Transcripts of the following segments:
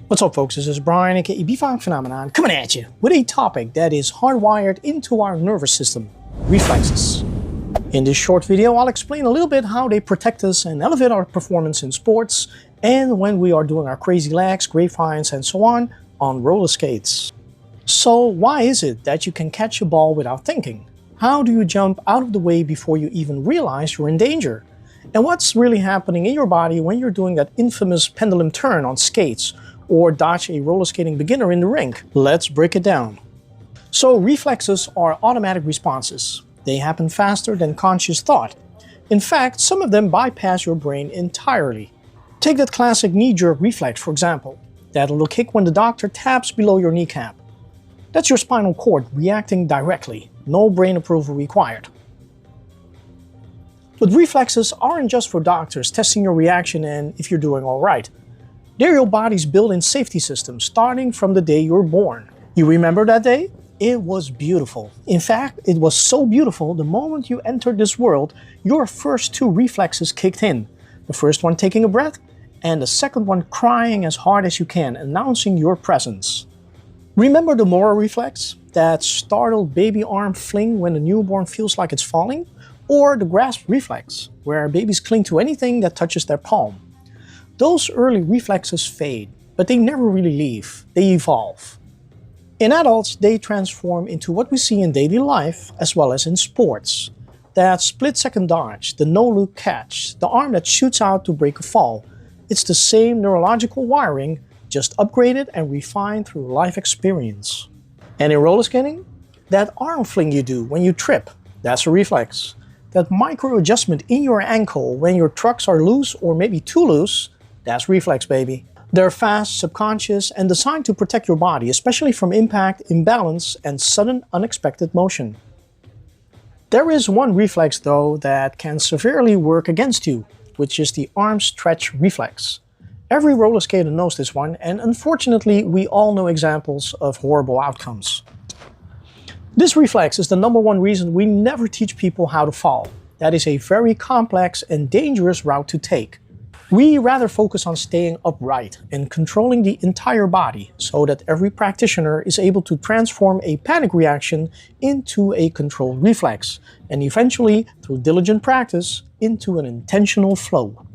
What's up, folks? This is Brian, aka Bfunkphenomenon, coming at you with a topic that is hardwired into our nervous system: reflexes. In this short video, I'll explain a little bit how they protect us and elevate our performance in sports and when we are doing our crazy legs, grapevines, and so on roller skates. So why is it that you can catch a ball without thinking? How do you jump out of the way before you even realize you're in danger? And what's really happening in your body when you're doing that infamous pendulum turn on skates or dodge a roller skating beginner in the rink? Let's break it down. So reflexes are automatic responses. They happen faster than conscious thought. In fact, some of them bypass your brain entirely. Take that classic knee-jerk reflex, for example. That little kick when the doctor taps below your kneecap. That's your spinal cord reacting directly. No brain approval required. But reflexes aren't just for doctors testing your reaction and if you're doing alright. They're your body's built-in safety system starting from the day you're born. You remember that day? It was beautiful. In fact, it was so beautiful the moment you entered this world, your first two reflexes kicked in. The first one taking a breath, and the second one crying as hard as you can, announcing your presence. Remember the Mora reflex? That startled baby arm fling when the newborn feels like it's falling? Or the grasp reflex, where babies cling to anything that touches their palm. Those early reflexes fade, but they never really leave. They evolve. In adults, they transform into what we see in daily life as well as in sports. That split-second dodge, the no-look catch, the arm that shoots out to break a fall. It's the same neurological wiring, just upgraded and refined through life experience. And in roller skating, that arm fling you do when you trip, that's a reflex. That micro adjustment in your ankle when your trucks are loose or maybe too loose, that's reflex, baby. They're fast, subconscious, and designed to protect your body, especially from impact, imbalance, and sudden unexpected motion. There is one reflex, though, that can severely work against you, which is the arm stretch reflex. Every roller skater knows this one, and unfortunately, we all know examples of horrible outcomes. This reflex is the #1 reason we never teach people how to fall. That is a very complex and dangerous route to take. We rather focus on staying upright and controlling the entire body so that every practitioner is able to transform a panic reaction into a controlled reflex, and eventually, through diligent practice, into an intentional flow.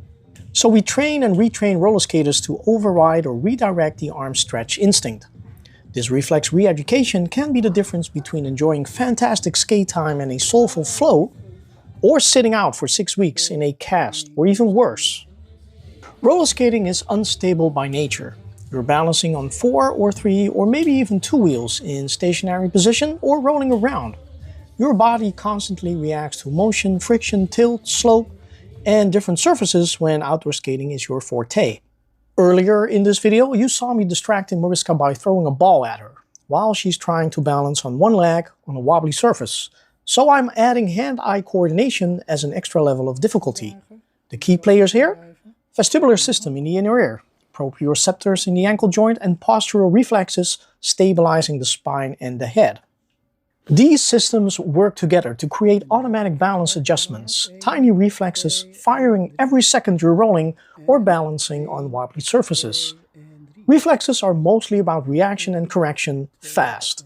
So we train and retrain roller skaters to override or redirect the arm stretch instinct. This reflex re-education can be the difference between enjoying fantastic skate time and a soulful flow, or sitting out for 6 weeks in a cast, or even worse. Roller skating is unstable by nature. You're balancing on 4 or 3 or maybe even 2 wheels in stationary position or rolling around. Your body constantly reacts to motion, friction, tilt, slope, and different surfaces when outdoor skating is your forte. Earlier in this video, you saw me distracting Mariska by throwing a ball at her, while she's trying to balance on one leg on a wobbly surface. So I'm adding hand-eye coordination as an extra level of difficulty. The key players here? Vestibular system in the inner ear, proprioceptors in the ankle joint, and postural reflexes stabilizing the spine and the head. These systems work together to create automatic balance adjustments, tiny reflexes firing every second you're rolling or balancing on wobbly surfaces. Reflexes are mostly about reaction and correction fast.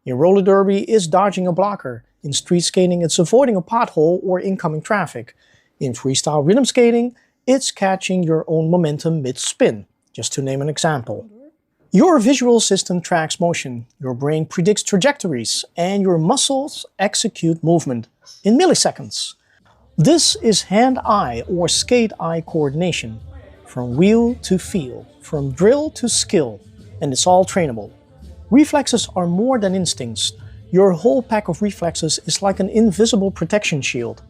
In roller derby, it's dodging a blocker. In street skating, it's avoiding a pothole or incoming traffic. In freestyle rhythm skating, it's catching your own momentum mid-spin, just to name an example. Your visual system tracks motion, your brain predicts trajectories, and your muscles execute movement in milliseconds. This is hand-eye or skate-eye coordination, from wheel to feel, from drill to skill, and it's all trainable. Reflexes are more than instincts. Your whole pack of reflexes is like an invisible protection shield.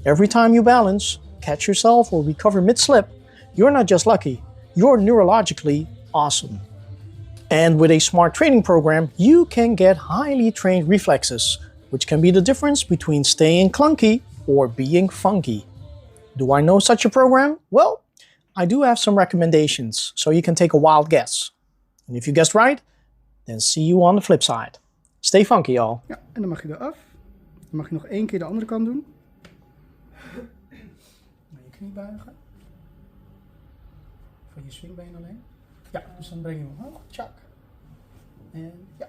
Every time you balance, catch yourself or recover mid-slip, you're not just lucky, you're neurologically awesome. And with a smart training program, you can get highly trained reflexes, which can be the difference between staying clunky or being funky. Do I know such a program? Well, I do have some recommendations, so you can take a wild guess. And if you guessed right, then see you on the flip side. Stay funky, y'all. Ja, en dan mag je eraf. Dan mag je nog 1 keer de andere kant doen. Naar je knie buigen. Van je swingbeen alleen. Ja, dus dan breng je hem omhoog. Tjak. En ja.